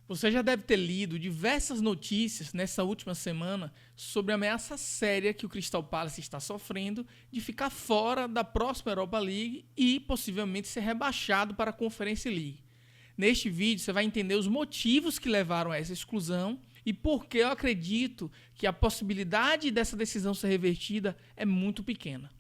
Você já deve ter lido diversas notícias nessa última semana sobre a ameaça séria que o Crystal Palace está sofrendo de ficar fora da próxima Europa League e possivelmente ser rebaixado para a Conference League. Neste vídeo você vai entender os motivos que levaram a essa exclusão e por que eu acredito que a possibilidade dessa decisão ser revertida é muito pequena.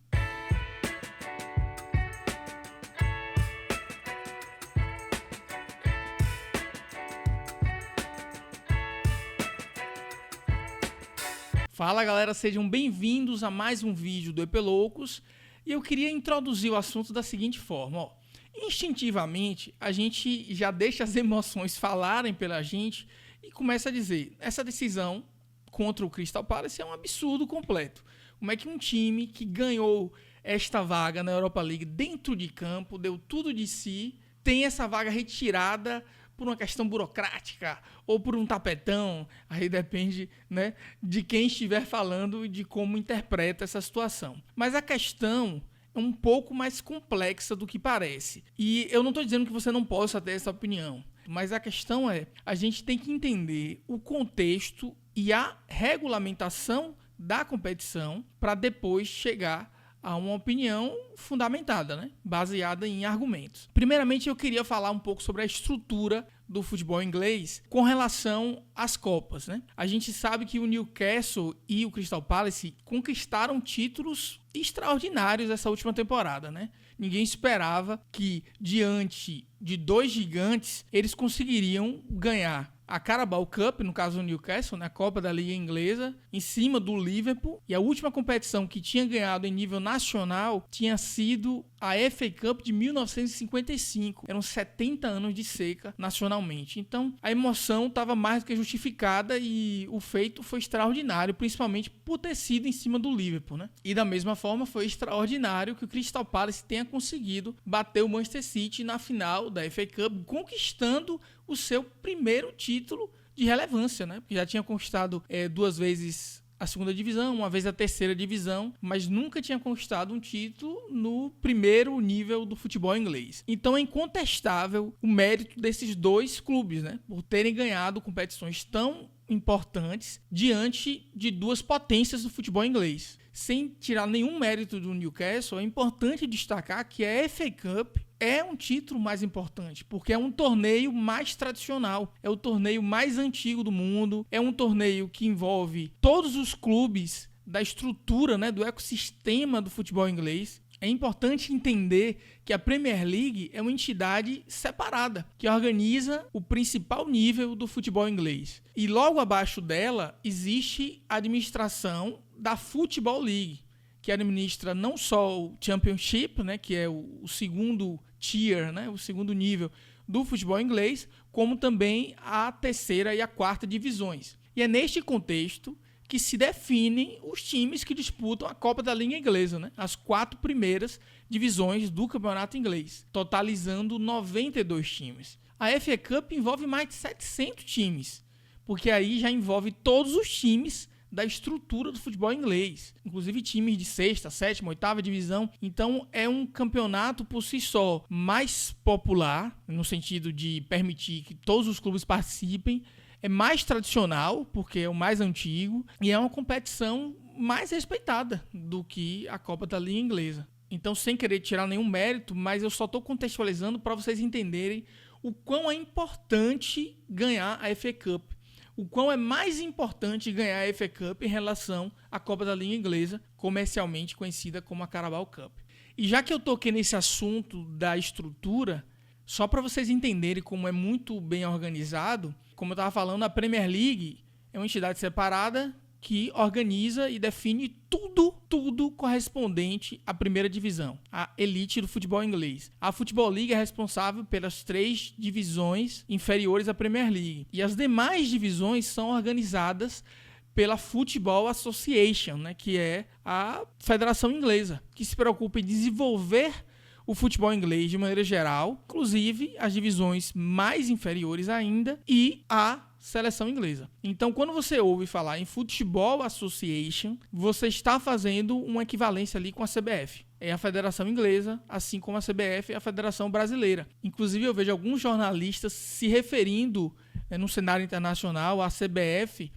Fala galera, sejam bem-vindos a mais um vídeo do EP Loucos e eu queria introduzir o assunto da seguinte forma. Instintivamente a gente já deixa as emoções falarem pela gente e começa a dizer, essa decisão contra o Crystal Palace é um absurdo completo. Como é que um time que ganhou esta vaga na Europa League dentro de campo, deu tudo de si, tem essa vaga retirada por uma questão burocrática ou por um tapetão, aí depende, né, de quem estiver falando e de como interpreta essa situação. Mas a questão é um pouco mais complexa do que parece. E eu não estou dizendo que você não possa ter essa opinião, mas a questão é, a gente tem que entender o contexto e a regulamentação da competição para depois chegar a uma opinião fundamentada, né? Baseada em argumentos. Primeiramente, eu queria falar um pouco sobre a estrutura do futebol inglês com relação às Copas, né? A gente sabe que o Newcastle e o Crystal Palace conquistaram títulos extraordinários essa última temporada, né? Ninguém esperava que, diante de dois gigantes, eles conseguiriam ganhar a Carabao Cup, no caso do Newcastle, na Copa da Liga Inglesa, em cima do Liverpool. E a última competição que tinha ganhado em nível nacional tinha sido a FA Cup de 1955. Eram 70 anos de seca nacionalmente. Então, a emoção estava mais do que justificada e o feito foi extraordinário, principalmente por ter sido em cima do Liverpool, né? E da mesma forma, foi extraordinário que o Crystal Palace tenha conseguido bater o Manchester City na final da FA Cup, conquistando o seu primeiro título de relevância, né? Porque já tinha conquistado duas vezes a segunda divisão, uma vez a terceira divisão, mas nunca tinha conquistado um título no primeiro nível do futebol inglês. Então é incontestável o mérito desses dois clubes, né? Por terem ganhado competições tão importantes diante de duas potências do futebol inglês. Sem tirar nenhum mérito do Newcastle, é importante destacar que a FA Cup é um título mais importante, porque é um torneio mais tradicional, é o torneio mais antigo do mundo, é um torneio que envolve todos os clubes da estrutura, né, do ecossistema do futebol inglês. É importante entender que a Premier League é uma entidade separada, que organiza o principal nível do futebol inglês. E logo abaixo dela existe a administração da Football League, que administra não só o Championship, né, que é o segundo tier, né, o segundo nível do futebol inglês, como também a terceira e a quarta divisões. E é neste contexto que se definem os times que disputam a Copa da Liga Inglesa, né? As 4 primeiras divisões do campeonato inglês, totalizando 92 times. A FA Cup envolve mais de 700 times, porque aí já envolve todos os times da estrutura do futebol inglês, inclusive times de 6ª, 7ª, 8ª divisão. Então é um campeonato por si só mais popular, no sentido de permitir que todos os clubes participem, é mais tradicional, porque é o mais antigo, e é uma competição mais respeitada do que a Copa da Liga Inglesa. Então, sem querer tirar nenhum mérito, mas eu só estou contextualizando para vocês entenderem o quão é importante ganhar a FA Cup, o quão é mais importante ganhar a FA Cup em relação à Copa da Liga Inglesa, comercialmente conhecida como a Carabao Cup. E já que eu toquei nesse assunto da estrutura, só para vocês entenderem como é muito bem organizado, como eu estava falando, a Premier League é uma entidade separada que organiza e define tudo correspondente à primeira divisão, a elite do futebol inglês. A Football League é responsável pelas 3 divisões inferiores à Premier League. E as demais divisões são organizadas pela Football Association, né, que é a federação inglesa, que se preocupa em desenvolver o futebol inglês de maneira geral, inclusive as divisões mais inferiores ainda e a seleção inglesa. Então, quando você ouve falar em Football Association, você está fazendo uma equivalência ali com a CBF. É a Federação Inglesa, assim como a CBF é a Federação Brasileira. Inclusive, eu vejo alguns jornalistas se referindo no cenário internacional, a CBF,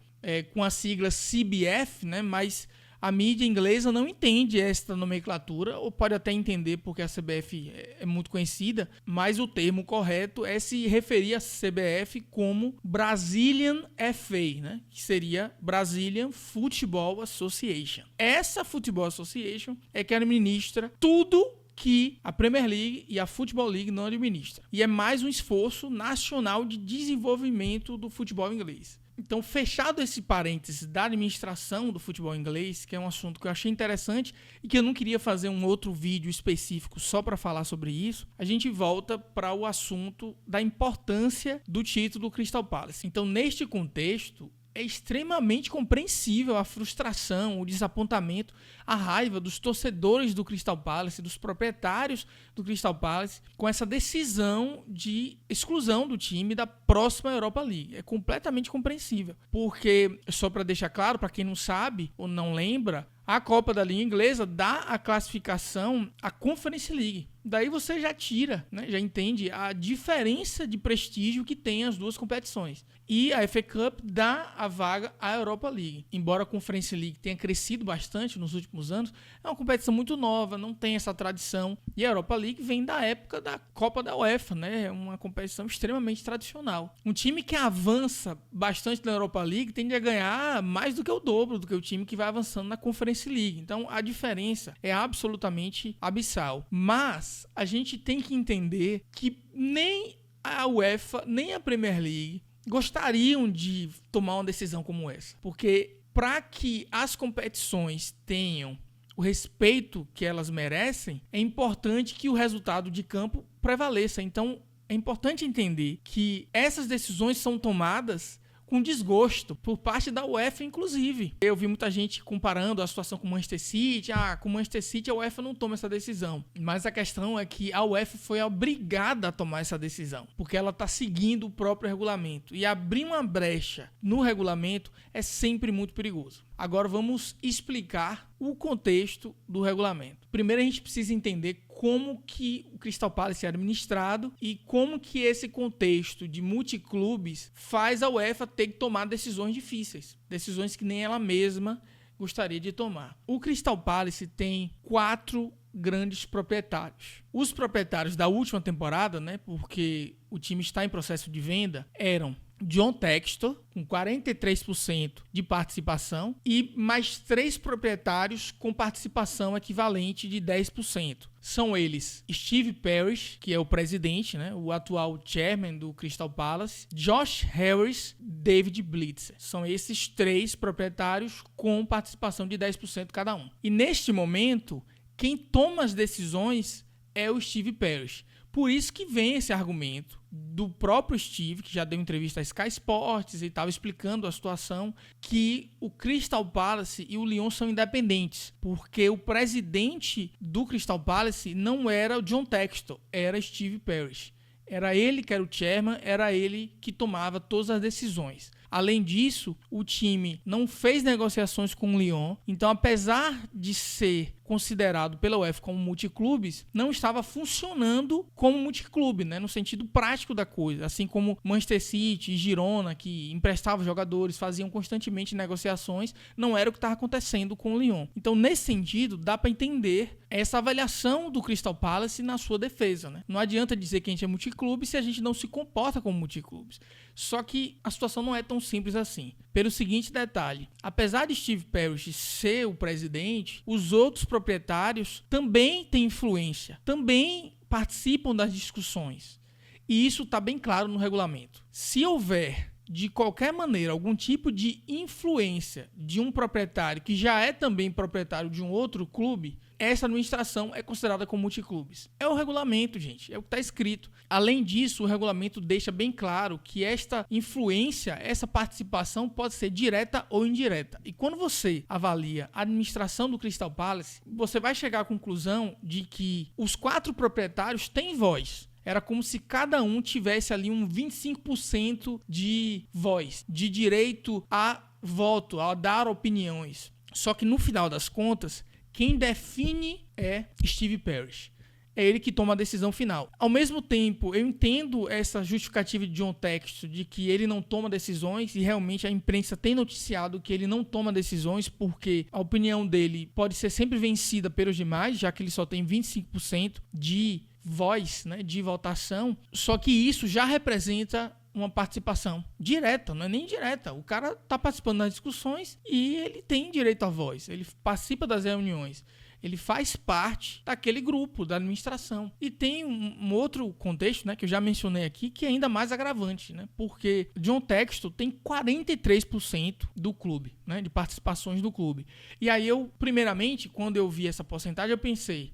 com a sigla CBF, né, mas a mídia inglesa não entende esta nomenclatura, ou pode até entender porque a CBF é muito conhecida, mas o termo correto é se referir à CBF como Brazilian FA, né? Que seria Brazilian Football Association. Essa Football Association é que administra tudo que a Premier League e a Football League não administram. E é mais um esforço nacional de desenvolvimento do futebol inglês. Então, fechado esse parênteses da administração do futebol inglês, que é um assunto que eu achei interessante e que eu não queria fazer um outro vídeo específico só para falar sobre isso, a gente volta para o assunto da importância do título do Crystal Palace. Então, neste contexto, é extremamente compreensível a frustração, o desapontamento, a raiva dos torcedores do Crystal Palace, dos proprietários do Crystal Palace, com essa decisão de exclusão do time da próxima Europa League. É completamente compreensível, porque, só para deixar claro, para quem não sabe ou não lembra, a Copa da Liga Inglesa dá a classificação à Conference League. Daí você já tira, né, já entende a diferença de prestígio que tem as duas competições. E a FA Cup dá a vaga à Europa League. Embora a Conference League tenha crescido bastante nos últimos anos, é uma competição muito nova, não tem essa tradição. E a Europa League vem da época da Copa da UEFA, né? É uma competição extremamente tradicional. Um time que avança bastante na Europa League tende a ganhar mais do que o dobro do que o time que vai avançando na Conference League. Então a diferença é absolutamente abissal. Mas a gente tem que entender que nem a UEFA, nem a Premier League gostariam de tomar uma decisão como essa. Porque para que as competições tenham o respeito que elas merecem, é importante que o resultado de campo prevaleça. Então, é importante entender que essas decisões são tomadas com desgosto por parte da UEFA, inclusive. Eu vi muita gente comparando a situação com o Manchester City. Com o Manchester City a UEFA não toma essa decisão. Mas a questão é que a UEFA foi obrigada a tomar essa decisão, porque ela está seguindo o próprio regulamento. E abrir uma brecha no regulamento é sempre muito perigoso. Agora vamos explicar o contexto do regulamento. Primeiro a gente precisa entender como que o Crystal Palace é administrado e como que esse contexto de multiclubes faz a UEFA ter que tomar decisões difíceis, decisões que nem ela mesma gostaria de tomar. O Crystal Palace tem 4 grandes proprietários. Os proprietários da última temporada, né, porque o time está em processo de venda, eram John Textor, com 43% de participação, e mais 3 proprietários com participação equivalente de 10%. São eles Steve Parish, que é o presidente, né, o atual chairman do Crystal Palace, Josh Harris, David Blitzer. São esses 3 proprietários com participação de 10% cada um. E neste momento, quem toma as decisões é o Steve Parish. Por isso que vem esse argumento do próprio Steve, que já deu entrevista à Sky Sports e estava explicando a situação, que o Crystal Palace e o Lyon são independentes, porque o presidente do Crystal Palace não era o John Textor, era Steve Parish. Era ele que era o chairman, era ele que tomava todas as decisões. Além disso, o time não fez negociações com o Lyon, então apesar de ser considerado pela UEFA como multiclubes, não estava funcionando como multiclube, né, no sentido prático da coisa, assim como Manchester City e Girona, que emprestavam jogadores, faziam constantemente negociações, não era o que estava acontecendo com o Lyon. Então, nesse sentido, dá para entender essa avaliação do Crystal Palace na sua defesa, né? Não adianta dizer que a gente é multiclube se a gente não se comporta como multiclubes. Só que a situação não é tão simples assim. Pelo seguinte detalhe, apesar de Steve Parish ser o presidente, os outros proprietários também têm influência, também participam das discussões. E isso está bem claro no regulamento. Se houver, de qualquer maneira, algum tipo de influência de um proprietário que já é também proprietário de um outro clube, essa administração é considerada como multiclubes. É o regulamento, gente, é o que está escrito. Além disso, o regulamento deixa bem claro que esta influência, essa participação pode ser direta ou indireta. E quando você avalia a administração do Crystal Palace, você vai chegar à conclusão de que os 4 proprietários têm voz. Era como se cada um tivesse ali um 25% de voz, de direito a voto, a dar opiniões. Só que no final das contas, quem define é Steve Parish. é ele que toma a decisão final. Ao mesmo tempo, eu entendo essa justificativa de John Textor de que ele não toma decisões, e realmente a imprensa tem noticiado que ele não toma decisões porque a opinião dele pode ser sempre vencida pelos demais, já que ele só tem 25% de voz, né, de votação. Só que isso já representa uma participação direta, não é nem indireta. O cara está participando das discussões e ele tem direito à voz, ele participa das reuniões, ele faz parte daquele grupo, da administração. E tem um outro contexto, né, que eu já mencionei aqui, que é ainda mais agravante, né, porque John Textor tem 43% do clube, né, de participações do clube. E aí primeiramente, quando eu vi essa porcentagem, eu pensei,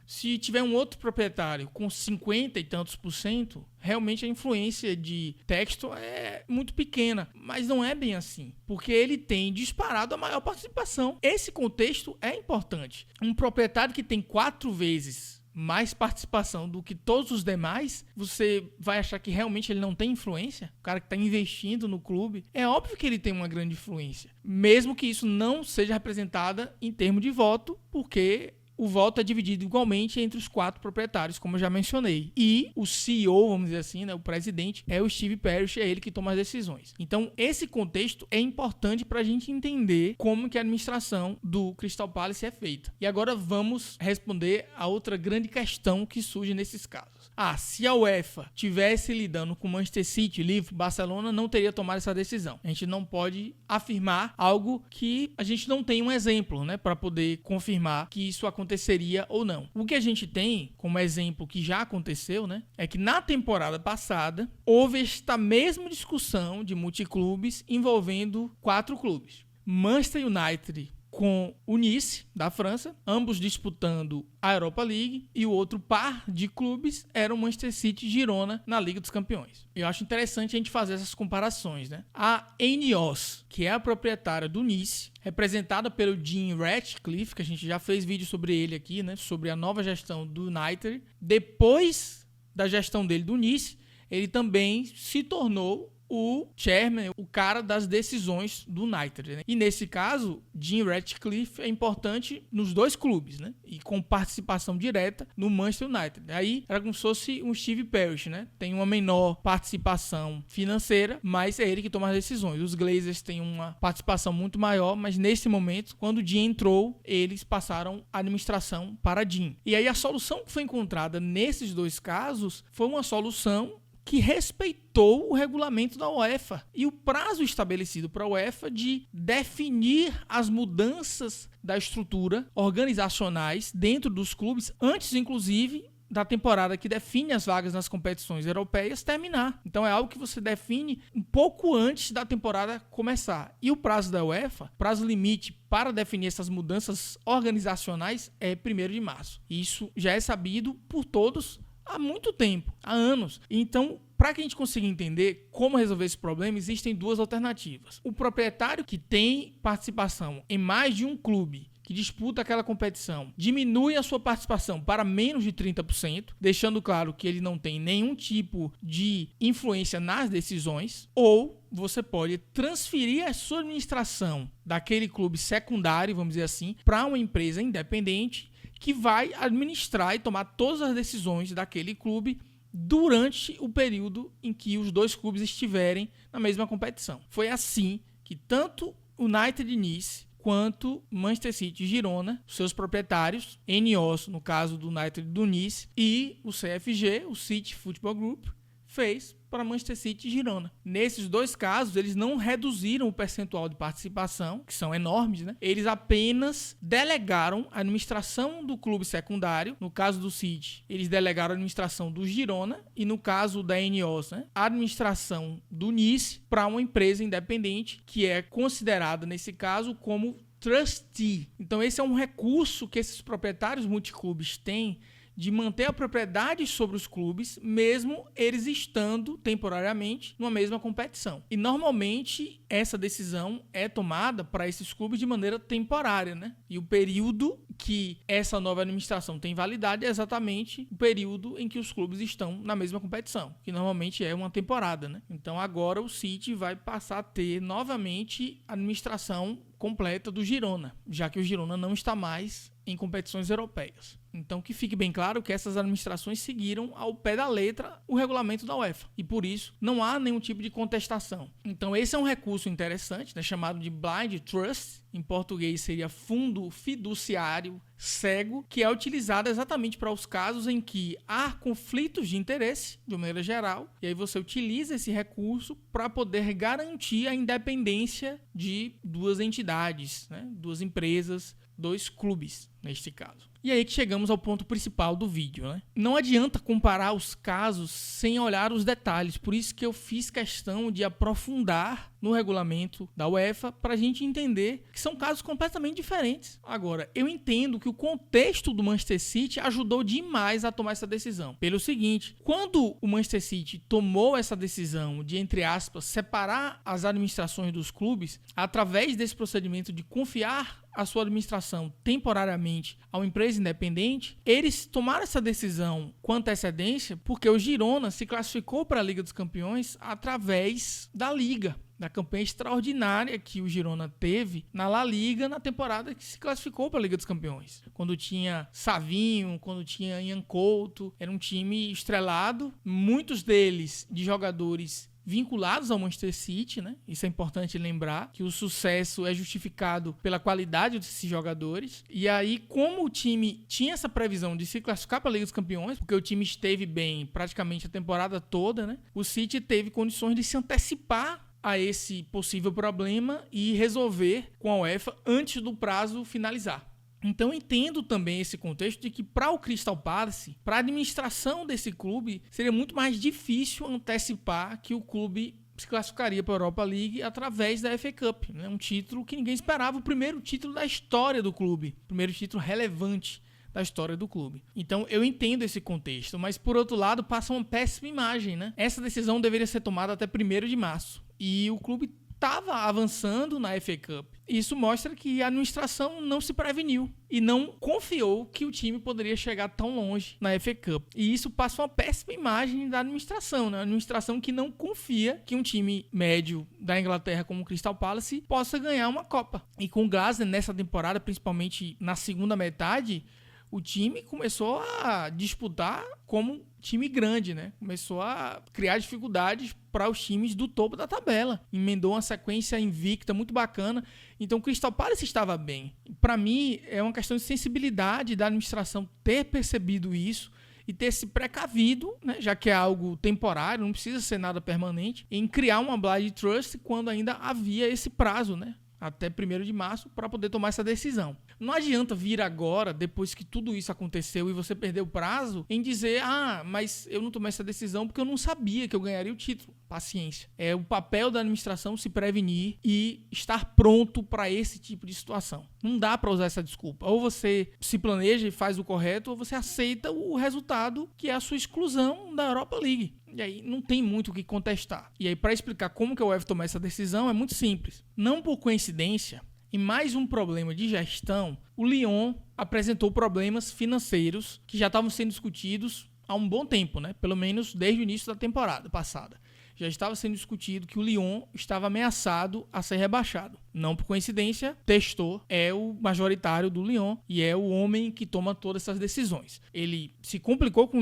se tiver um outro proprietário com 50 e tantos %, realmente a influência de Textor é muito pequena. Mas não é bem assim, porque ele tem disparado a maior participação. Esse contexto é importante. Um proprietário que tem 4 vezes mais participação do que todos os demais, você vai achar que realmente ele não tem influência? O cara que está investindo no clube, é óbvio que ele tem uma grande influência, mesmo que isso não seja representada em termos de voto, porque o voto é dividido igualmente entre os 4 proprietários, como eu já mencionei. E o CEO, vamos dizer assim, né, o presidente, é o Steve Parish, é ele que toma as decisões. Então, esse contexto é importante para a gente entender como que a administração do Crystal Palace é feita. E agora vamos responder a outra grande questão que surge nesses casos. Se a UEFA tivesse lidando com Manchester City, Liverpool, Barcelona, não teria tomado essa decisão. A gente não pode afirmar algo que a gente não tem um exemplo, né, para poder confirmar que isso aconteceria ou não. O que a gente tem como exemplo que já aconteceu, né, é que na temporada passada houve esta mesma discussão de multiclubes envolvendo 4 clubes. Manchester United com o Nice, da França, ambos disputando a Europa League, e o outro par de clubes era o Manchester City e Girona na Liga dos Campeões. Eu acho interessante a gente fazer essas comparações, né? A Ineos, que é a proprietária do Nice, representada pelo Jim Ratcliffe, que a gente já fez vídeo sobre ele aqui, né? Sobre a nova gestão do United. Depois da gestão dele do Nice, ele também se tornou o chairman, o cara das decisões do United, né? E nesse caso, Jim Ratcliffe é importante nos 2 clubes, né? E com participação direta no Manchester United. Aí era como se fosse um Steve Parish, né? Tem uma menor participação financeira, mas é ele que toma as decisões. Os Glazers têm uma participação muito maior, mas nesse momento, quando o Jim entrou, eles passaram a administração para Jim. E aí a solução que foi encontrada nesses 2 casos foi uma solução que respeitou o regulamento da UEFA e o prazo estabelecido para a UEFA de definir as mudanças da estrutura organizacionais dentro dos clubes, antes, inclusive, da temporada que define as vagas nas competições europeias terminar. Então é algo que você define um pouco antes da temporada começar. E o prazo da UEFA, prazo limite para definir essas mudanças organizacionais é 1º de março. Isso já é sabido por todos há muito tempo, há anos. Então, para que a gente consiga entender como resolver esse problema, existem 2 alternativas. O proprietário que tem participação em mais de um clube que disputa aquela competição diminui a sua participação para menos de 30%, deixando claro que ele não tem nenhum tipo de influência nas decisões, ou você pode transferir a sua administração daquele clube secundário, vamos dizer assim, para uma empresa independente que vai administrar e tomar todas as decisões daquele clube durante o período em que os 2 clubes estiverem na mesma competição. Foi assim que tanto o United e Nice quanto Manchester City e Girona, seus proprietários, Ineos, no caso do United e do Nice, e o CFG, o City Football Group, fez para Manchester City e Girona. Nesses 2 casos, eles não reduziram o percentual de participação, que são enormes, né? Eles apenas delegaram a administração do clube secundário. No caso do City, eles delegaram a administração do Girona, e no caso da Ineos, né, a administração do Nice para uma empresa independente, que é considerada, nesse caso, como trustee. Então esse é um recurso que esses proprietários multiclubes têm de manter a propriedade sobre os clubes, mesmo eles estando temporariamente numa mesma competição. E normalmente essa decisão é tomada para esses clubes de maneira temporária, né? E o período que essa nova administração tem validade é exatamente o período em que os clubes estão na mesma competição, que normalmente é uma temporada, né? Então agora o City vai passar a ter novamente a administração completa do Girona, já que o Girona não está mais em competições europeias. Então que fique bem claro que essas administrações seguiram ao pé da letra o regulamento da UEFA e por isso não há nenhum tipo de contestação. Então esse é um recurso interessante, né, chamado de Blind Trust, em português seria fundo fiduciário cego, que é utilizado exatamente para os casos em que há conflitos de interesse, de maneira geral, e aí você utiliza esse recurso para poder garantir a independência de duas entidades, né, duas empresas, dois clubes, neste caso. E aí que chegamos ao ponto principal do vídeo, né? Não adianta comparar os casos sem olhar os detalhes, por isso que eu fiz questão de aprofundar no regulamento da UEFA para a gente entender que são casos completamente diferentes. Agora, eu entendo que o contexto do Manchester City ajudou demais a tomar essa decisão. Pelo seguinte, quando o Manchester City tomou essa decisão de, entre aspas, separar as administrações dos clubes, através desse procedimento de confiar a sua administração temporariamente a uma empresa independente, eles tomaram essa decisão com antecedência porque o Girona se classificou para a Liga dos Campeões através da Liga, da campanha extraordinária que o Girona teve na La Liga na temporada que se classificou para a Liga dos Campeões. Quando tinha Savinho, quando tinha Ian Couto, era um time estrelado, muitos deles de jogadores vinculados ao Manchester City, né? Isso é importante lembrar, que o sucesso é justificado pela qualidade desses jogadores. E aí, como o time tinha essa previsão de se classificar para a Liga dos Campeões, porque o time esteve bem praticamente a temporada toda, né? O City teve condições de se antecipar a esse possível problema e resolver com a UEFA antes do prazo finalizar. Então entendo também esse contexto de que para o Crystal Palace, para a administração desse clube, seria muito mais difícil antecipar que o clube se classificaria para a Europa League através da FA Cup, né? Um título que ninguém esperava, o primeiro título da história do clube, o primeiro título relevante da história do clube. Então eu entendo esse contexto, mas por outro lado passa uma péssima imagem, né? Essa decisão deveria ser tomada até 1º de março e o clube estava avançando na FA Cup. Isso mostra que a administração não se preveniu e não confiou que o time poderia chegar tão longe na FA Cup. E isso passa uma péssima imagem da administração, né? A administração que não confia que um time médio da Inglaterra como o Crystal Palace possa ganhar uma Copa. E com o Glasner nessa temporada, principalmente na segunda metade, o time começou a disputar como time grande, né? Começou a criar dificuldades para os times do topo da tabela. Emendou uma sequência invicta muito bacana. Então o Crystal Palace estava bem. Para mim, é uma questão de sensibilidade da administração ter percebido isso e ter se precavido, né, já que é algo temporário, não precisa ser nada permanente, em criar uma blind trust quando ainda havia esse prazo, né? Até 1º de março, para poder tomar essa decisão. Não adianta vir agora, depois que tudo isso aconteceu e você perdeu o prazo, em dizer, mas eu não tomei essa decisão porque eu não sabia que eu ganharia o título. Paciência. É o papel da administração se prevenir e estar pronto para esse tipo de situação. Não dá para usar essa desculpa. Ou você se planeja e faz o correto, ou você aceita o resultado, que é a sua exclusão da Europa League. E aí não tem muito o que contestar. E aí, para explicar como que o UEFA tomou essa decisão, é muito simples. Não por coincidência, em mais um problema de gestão, o Lyon apresentou problemas financeiros que já estavam sendo discutidos há um bom tempo, né? Pelo menos desde o início da temporada passada. Já estava sendo discutido que o Lyon estava ameaçado a ser rebaixado. Não por coincidência, Testô é o majoritário do Lyon e é o homem que toma todas essas decisões. Ele se complicou com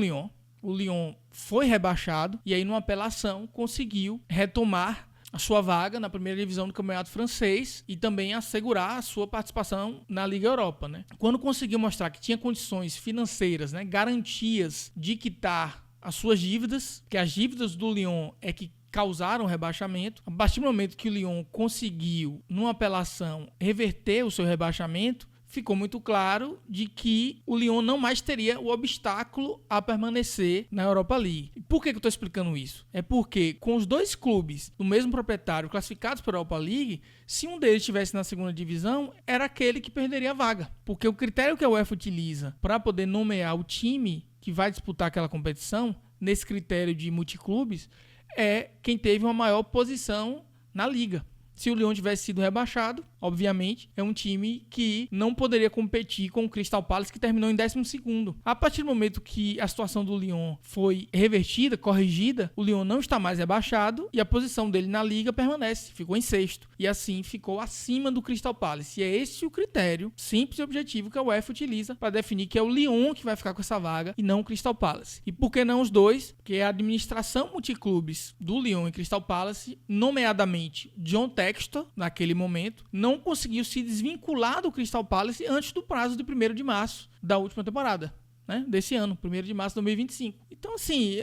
o Lyon foi rebaixado e aí numa apelação conseguiu retomar a sua vaga na primeira divisão do campeonato francês e também assegurar a sua participação na Liga Europa, né? Quando conseguiu mostrar que tinha condições financeiras, né, garantias de quitar as suas dívidas, que as dívidas do Lyon é que causaram rebaixamento, a partir do momento que o Lyon conseguiu, numa apelação, reverter o seu rebaixamento, ficou muito claro de que o Lyon não mais teria o obstáculo a permanecer na Europa League. Por que eu estou explicando isso? É porque com os dois clubes do mesmo proprietário classificados para a Europa League, se um deles estivesse na segunda divisão, era aquele que perderia a vaga. Porque o critério que a UEFA utiliza para poder nomear o time que vai disputar aquela competição, nesse critério de multiclubes, é quem teve uma maior posição na liga. Se o Lyon tivesse sido rebaixado, obviamente, é um time que não poderia competir com o Crystal Palace, que terminou em 12º. A partir do momento que a situação do Lyon foi revertida, corrigida, o Lyon não está mais rebaixado e a posição dele na liga permanece, ficou em 6º. E assim ficou acima do Crystal Palace. E é esse o critério simples e objetivo que a UEFA utiliza para definir que é o Lyon que vai ficar com essa vaga e não o Crystal Palace. E por que não os dois? Porque a administração multiclubes do Lyon e Crystal Palace, nomeadamente John Textor, naquele momento, não conseguiu se desvincular do Crystal Palace antes do prazo de 1º de março da última temporada, né? Desse ano, 1º de março de 2025. Então, assim,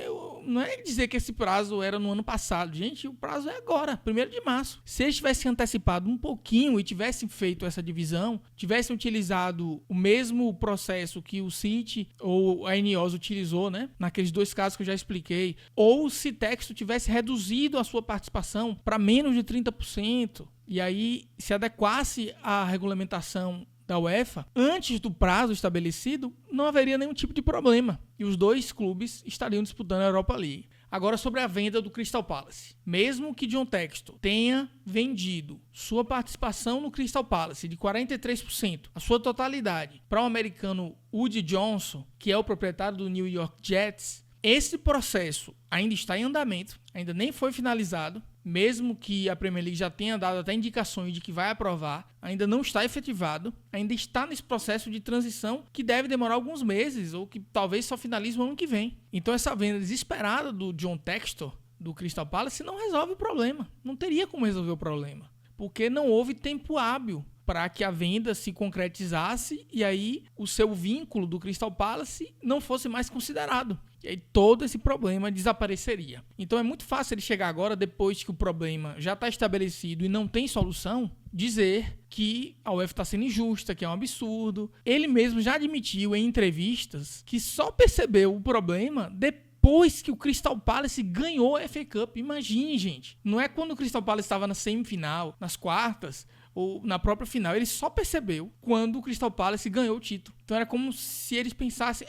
não é dizer que esse prazo era no ano passado. Gente, o prazo é agora, 1º de março. Se eles tivessem antecipado um pouquinho e tivessem feito essa divisão, tivessem utilizado o mesmo processo que o City ou a Ineos utilizou, né? Naqueles 2 casos que eu já expliquei, ou se Texto tivesse reduzido a sua participação para menos de 30%, e aí se adequasse à regulamentação da UEFA, antes do prazo estabelecido, não haveria nenhum tipo de problema. E os 2 clubes estariam disputando a Europa League. Agora, sobre a venda do Crystal Palace. Mesmo que John Textor tenha vendido sua participação no Crystal Palace de 43%, a sua totalidade, para o americano Woody Johnson, que é o proprietário do New York Jets, esse processo ainda está em andamento, ainda nem foi finalizado. Mesmo que a Premier League já tenha dado até indicações de que vai aprovar, ainda não está efetivado, ainda está nesse processo de transição que deve demorar alguns meses ou que talvez só finalize no ano que vem. Então essa venda desesperada do John Textor, do Crystal Palace, não resolve o problema. Não teria como resolver o problema, porque não houve tempo hábil para que a venda se concretizasse e aí o seu vínculo do Crystal Palace não fosse mais considerado. E aí todo esse problema desapareceria. Então é muito fácil ele chegar agora, depois que o problema já está estabelecido e não tem solução, dizer que a UEFA está sendo injusta, que é um absurdo. Ele mesmo já admitiu em entrevistas que só percebeu o problema depois que o Crystal Palace ganhou a FA Cup. Imagine, gente. Não é quando o Crystal Palace estava na semifinal, nas quartas, ou na própria final, ele só percebeu quando o Crystal Palace ganhou o título. Então era como se eles pensassem,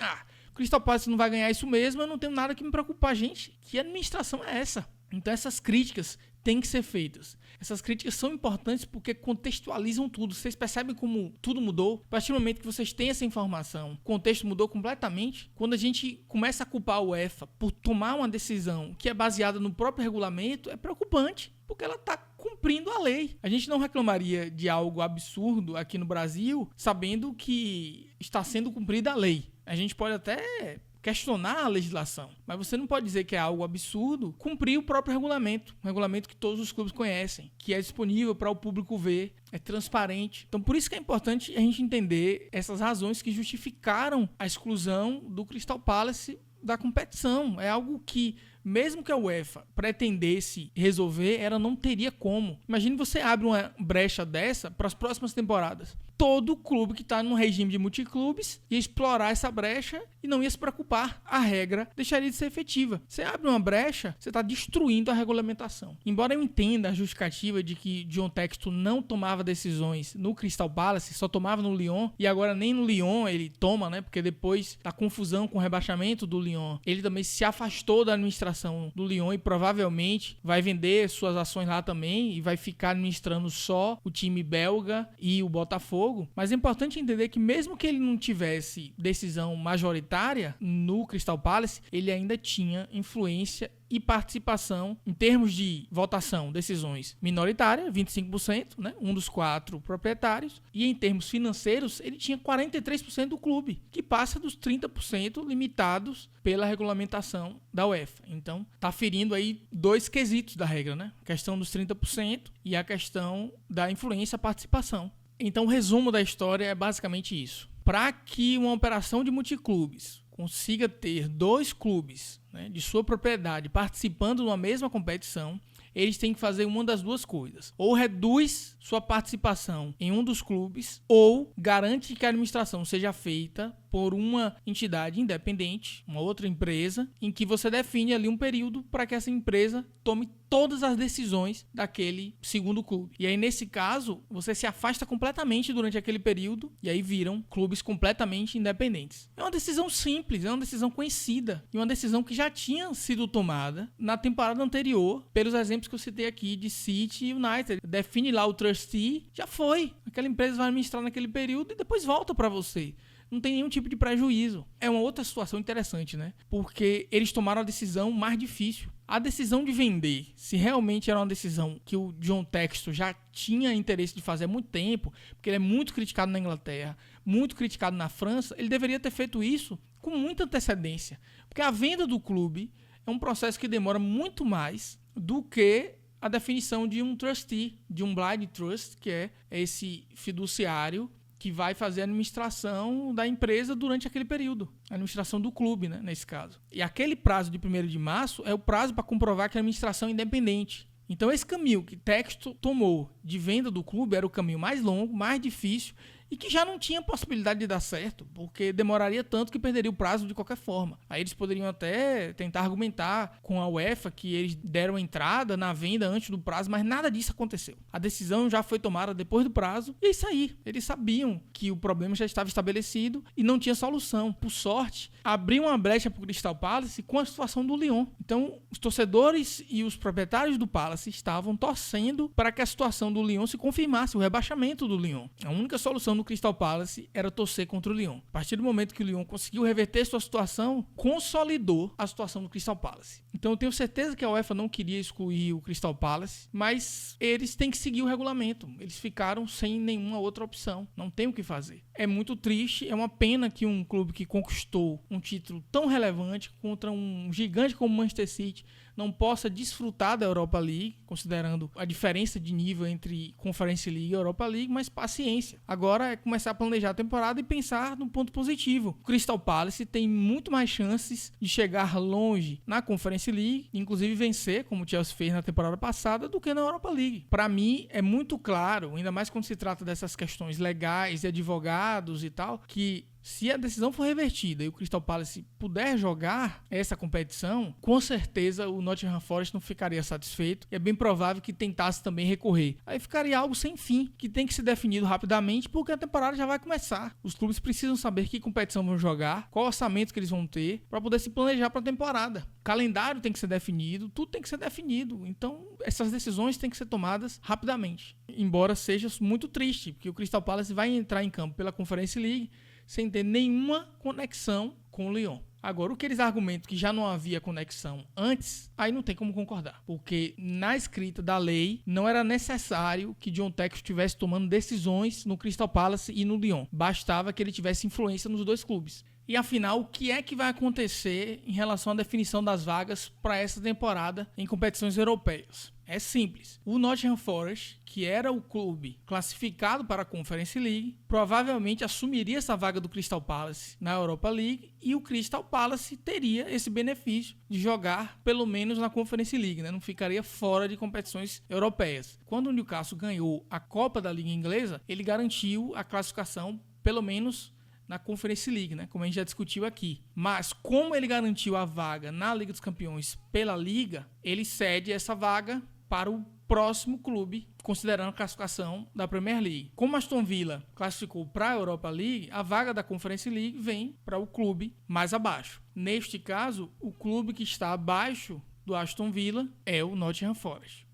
o Crystal Palace não vai ganhar isso mesmo, eu não tenho nada que me preocupar. Gente, que administração é essa? Então essas críticas têm que ser feitas. Essas críticas são importantes porque contextualizam tudo. Vocês percebem como tudo mudou? A partir do momento que vocês têm essa informação, o contexto mudou completamente. Quando a gente começa a culpar a UEFA por tomar uma decisão que é baseada no próprio regulamento, é preocupante, porque ela está cumprindo a lei. A gente não reclamaria de algo absurdo aqui no Brasil, sabendo que está sendo cumprida a lei. A gente pode até questionar a legislação, mas você não pode dizer que é algo absurdo cumprir o próprio regulamento, um regulamento que todos os clubes conhecem, que é disponível para o público ver, é transparente. Então por isso que é importante a gente entender essas razões que justificaram a exclusão do Crystal Palace da competição. É algo que, mesmo que a UEFA pretendesse resolver, ela não teria como. Imagine você abre uma brecha dessa para as próximas temporadas. Todo clube que está num regime de multiclubes ia explorar essa brecha e não ia se preocupar. A regra deixaria de ser efetiva. Você abre uma brecha, você está destruindo a regulamentação. Embora eu entenda a justificativa de que John Textor não tomava decisões no Crystal Palace, só tomava no Lyon, e agora nem no Lyon ele toma, né? Porque depois da confusão com o rebaixamento do Lyon, ele também se afastou da administração do Lyon e provavelmente vai vender suas ações lá também e vai ficar administrando só o time belga e o Botafogo. Mas é importante entender que mesmo que ele não tivesse decisão majoritária no Crystal Palace, ele ainda tinha influência e participação em termos de votação, decisões minoritárias, 25%, né? Um dos 4 proprietários, e em termos financeiros, ele tinha 43% do clube, que passa dos 30% limitados pela regulamentação da UEFA. Então, está ferindo aí 2 quesitos da regra, né? A questão dos 30% e a questão da influência e participação. Então, o resumo da história é basicamente isso. Para que uma operação de multiclubes consiga ter 2 clubes, né, de sua propriedade participando de uma mesma competição, eles têm que fazer uma das 2 coisas. Ou reduz sua participação em um dos clubes, ou garante que a administração seja feita por uma entidade independente, uma outra empresa, em que você define ali um período para que essa empresa tome todas as decisões daquele segundo clube. E aí, nesse caso, você se afasta completamente durante aquele período e aí viram clubes completamente independentes. É uma decisão simples, é uma decisão conhecida e uma decisão que já tinha sido tomada na temporada anterior pelos exemplos que eu citei aqui de City e United. Define lá o trustee, já foi. Aquela empresa vai administrar naquele período e depois volta para você. Não tem nenhum tipo de prejuízo. É uma outra situação interessante, né? Porque eles tomaram a decisão mais difícil. A decisão de vender, se realmente era uma decisão que o John Textor já tinha interesse de fazer há muito tempo, porque ele é muito criticado na Inglaterra, muito criticado na França, ele deveria ter feito isso com muita antecedência. Porque a venda do clube é um processo que demora muito mais do que a definição de um trustee, de um blind trust, que é esse fiduciário que vai fazer a administração da empresa durante aquele período. A administração do clube, né, nesse caso. E aquele prazo de 1º de março é o prazo para comprovar que a administração é independente. Então, esse caminho que Textor tomou de venda do clube era o caminho mais longo, mais difícil e que já não tinha possibilidade de dar certo, porque demoraria tanto que perderia o prazo de qualquer forma. Aí eles poderiam até tentar argumentar com a UEFA que eles deram entrada na venda antes do prazo, mas nada disso aconteceu. A decisão já foi tomada depois do prazo e é isso aí. Eles sabiam que o problema já estava estabelecido e não tinha solução. Por sorte, abriu uma brecha para o Crystal Palace com a situação do Lyon. Então, os torcedores e os proprietários do Palace estavam torcendo para que a situação do Lyon se confirmasse, o rebaixamento do Lyon. A única solução no Crystal Palace era torcer contra o Lyon. A partir do momento que o Lyon conseguiu reverter sua situação, consolidou a situação do Crystal Palace. Então eu tenho certeza que a UEFA não queria excluir o Crystal Palace, mas eles têm que seguir o regulamento. Eles ficaram sem nenhuma outra opção. Não tem o que fazer. É muito triste, é uma pena que um clube que conquistou um título tão relevante contra um gigante como o Manchester City não possa desfrutar da Europa League, considerando a diferença de nível entre Conference League e Europa League, mas paciência. Agora é começar a planejar a temporada e pensar no ponto positivo. O Crystal Palace tem muito mais chances de chegar longe na Conference League, inclusive vencer, como o Chelsea fez na temporada passada, do que na Europa League. Para mim, é muito claro, ainda mais quando se trata dessas questões legais e advogados e tal, que se a decisão for revertida e o Crystal Palace puder jogar essa competição, com certeza o Nottingham Forest não ficaria satisfeito e é bem provável que tentasse também recorrer. Aí ficaria algo sem fim, que tem que ser definido rapidamente porque a temporada já vai começar. Os clubes precisam saber que competição vão jogar, qual orçamento que eles vão ter para poder se planejar para a temporada. O calendário tem que ser definido, tudo tem que ser definido. Então, essas decisões têm que ser tomadas rapidamente. Embora seja muito triste, porque o Crystal Palace vai entrar em campo pela Conference League sem ter nenhuma conexão com o Lyon. Agora, o que eles argumentam que já não havia conexão antes, aí não tem como concordar. Porque na escrita da lei, não era necessário que John Textor estivesse tomando decisões no Crystal Palace e no Lyon. Bastava que ele tivesse influência nos dois clubes. E afinal, o que é que vai acontecer em relação à definição das vagas para essa temporada em competições europeias? É simples. O Nottingham Forest, que era o clube classificado para a Conference League, provavelmente assumiria essa vaga do Crystal Palace na Europa League e o Crystal Palace teria esse benefício de jogar pelo menos na Conference League, né? Não ficaria fora de competições europeias. Quando o Newcastle ganhou a Copa da Liga Inglesa, ele garantiu a classificação pelo menos na Conference League, né? Como a gente já discutiu aqui. Mas como ele garantiu a vaga na Liga dos Campeões pela Liga, ele cede essa vaga para o próximo clube, considerando a classificação da Premier League. Como Aston Villa classificou para a Europa League, a vaga da Conference League vem para o clube mais abaixo. Neste caso, o clube que está abaixo do Aston Villa é o Nottingham Forest.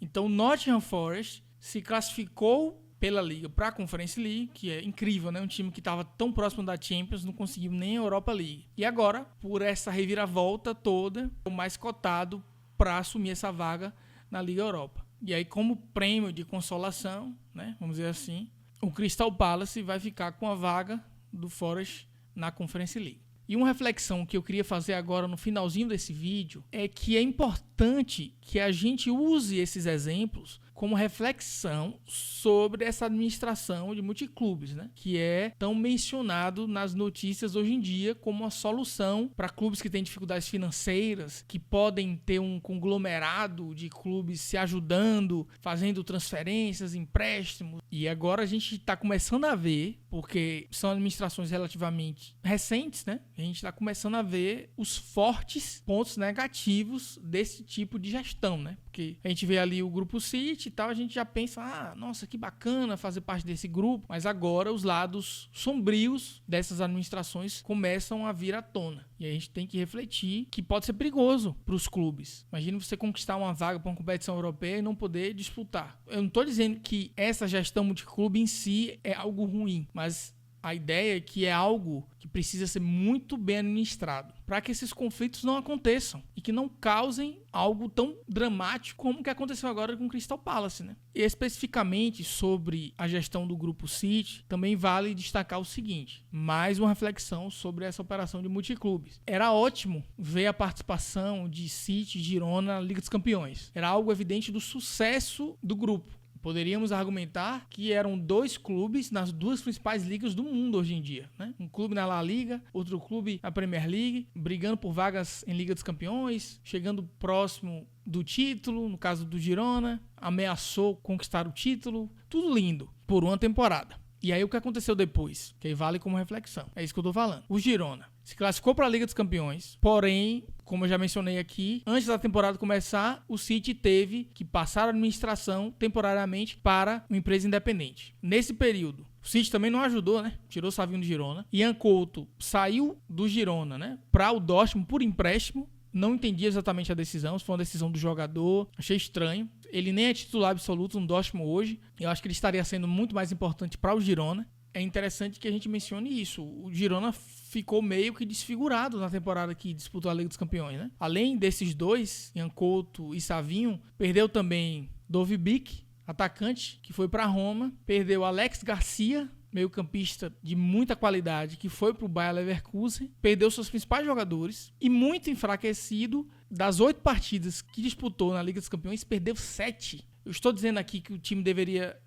Então, o Nottingham Forest se classificou pela Liga para a Conference League, que é incrível, né? Um time que estava tão próximo da Champions, não conseguiu nem a Europa League. E agora, por essa reviravolta toda, o mais cotado para assumir essa vaga na Liga Europa. E aí, como prêmio de consolação, né? Vamos dizer assim, o Crystal Palace vai ficar com a vaga do Forest na Conference League. E uma reflexão que eu queria fazer agora no finalzinho desse vídeo é que é importante que a gente use esses exemplos como reflexão sobre essa administração de multiclubes, né? Que é tão mencionado nas notícias hoje em dia como uma solução para clubes que têm dificuldades financeiras, que podem ter um conglomerado de clubes se ajudando, fazendo transferências, empréstimos. E agora a gente está começando a ver, porque são administrações relativamente recentes, né? A gente está começando a ver os fortes pontos negativos desse tipo de gestão, né? Porque a gente vê ali o Grupo City e tal, a gente já pensa, nossa, que bacana fazer parte desse grupo. Mas agora os lados sombrios dessas administrações começam a vir à tona. E a gente tem que refletir que pode ser perigoso para os clubes. Imagina você conquistar uma vaga para uma competição europeia e não poder disputar. Eu não estou dizendo que essa gestão multiclube em si é algo ruim, mas a ideia é que é algo que precisa ser muito bem administrado para que esses conflitos não aconteçam e que não causem algo tão dramático como o que aconteceu agora com o Crystal Palace, né? E especificamente sobre a gestão do Grupo City, também vale destacar o seguinte, mais uma reflexão sobre essa operação de multiclubes. Era ótimo ver a participação de City e Girona na Liga dos Campeões. Era algo evidente do sucesso do grupo. Poderíamos argumentar que eram 2 clubes nas 2 principais ligas do mundo hoje em dia, né? Um clube na La Liga, outro clube na Premier League, brigando por vagas em Liga dos Campeões, chegando próximo do título, no caso do Girona, ameaçou conquistar o título, tudo lindo, por uma temporada. E aí o que aconteceu depois? Que aí vale como reflexão. É isso que eu tô falando. O Girona se classificou para a Liga dos Campeões, porém, como eu já mencionei aqui, antes da temporada começar, o City teve que passar a administração temporariamente para uma empresa independente. Nesse período, o City também não ajudou, né? Tirou o Savinho do Girona. Ian Couto saiu do Girona, né? Para o Dortmund por empréstimo. Não entendi exatamente a decisão, se foi uma decisão do jogador, achei estranho. Ele nem é titular absoluto no Dortmund hoje. Eu acho que ele estaria sendo muito mais importante para o Girona. É interessante que a gente mencione isso. O Girona ficou meio que desfigurado na temporada que disputou a Liga dos Campeões, né? Além desses 2, Ian Couto e Savinho, perdeu também Dovbyk, atacante, que foi para Roma. Perdeu Alex Garcia, meio-campista de muita qualidade, que foi para o Bayer Leverkusen. Perdeu seus principais jogadores e muito enfraquecido. Das 8 partidas que disputou na Liga dos Campeões, perdeu 7. Eu estou dizendo aqui que o time deveria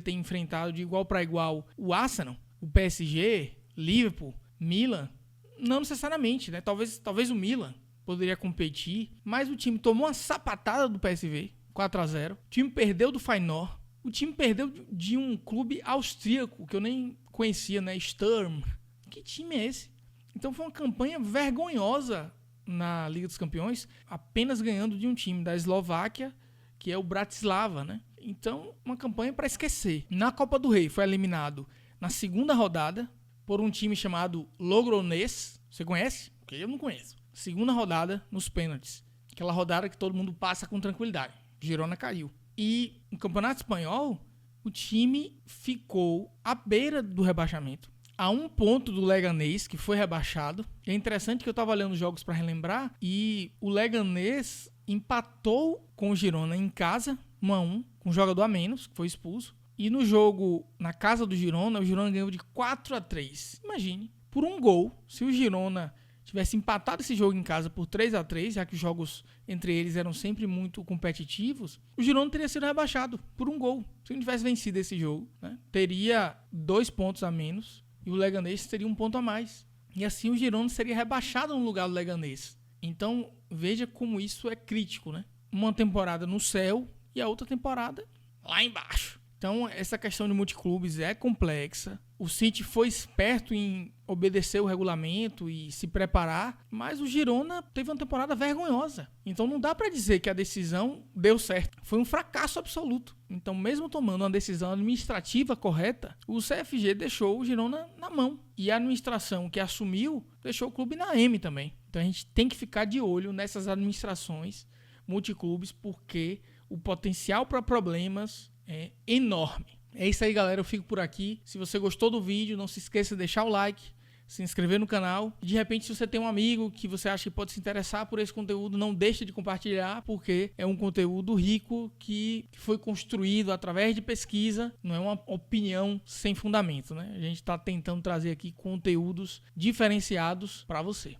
ter enfrentado de igual para igual o Arsenal, o PSG, Liverpool, Milan. Não necessariamente, né? Talvez o Milan poderia competir, mas o time tomou uma sapatada do PSV, 4-0. O time perdeu do Feyenoord. O time perdeu de um clube austríaco que eu nem conhecia, né? Sturm. Que time é esse? Então foi uma campanha vergonhosa na Liga dos Campeões, apenas ganhando de um time da Eslováquia, que é o Bratislava, né? Então, uma campanha para esquecer. Na Copa do Rei foi eliminado na segunda rodada por um time chamado Logroñés. Você conhece? Porque eu não conheço. Segunda rodada nos pênaltis. Aquela rodada que todo mundo passa com tranquilidade. Girona caiu. E no Campeonato Espanhol, o time ficou à beira do rebaixamento. A 1 ponto do Leganés, que foi rebaixado. E é interessante que eu estava olhando os jogos para relembrar. E o Leganés empatou com o Girona em casa, 1-1, com um jogador a menos, que foi expulso. E no jogo, na casa do Girona, o Girona ganhou de 4-3. Imagine, por um gol, se o Girona tivesse empatado esse jogo em casa por 3-3, já que os jogos entre eles eram sempre muito competitivos, o Girona teria sido rebaixado por um gol. Se não tivesse vencido esse jogo, né, teria 2 pontos a menos e o Leganés teria 1 ponto a mais. E assim o Girona seria rebaixado no lugar do Leganés. Então, veja como isso é crítico, né? Uma temporada no céu e a outra temporada lá embaixo. Então, essa questão de multiclubes é complexa. O City foi esperto em obedecer o regulamento e se preparar, mas o Girona teve uma temporada vergonhosa. Então, não dá para dizer que a decisão deu certo. Foi um fracasso absoluto. Então, mesmo tomando uma decisão administrativa correta, o CFG deixou o Girona na mão. E a administração que assumiu deixou o clube na M também. Então, a gente tem que ficar de olho nessas administrações multiclubes, porque o potencial para problemas é enorme. É isso aí, galera. Eu fico por aqui. Se você gostou do vídeo, não se esqueça de deixar o like, se inscrever no canal. De repente, se você tem um amigo que você acha que pode se interessar por esse conteúdo, não deixe de compartilhar, porque é um conteúdo rico que foi construído através de pesquisa, não é uma opinião sem fundamento, né? A gente está tentando trazer aqui conteúdos diferenciados para você.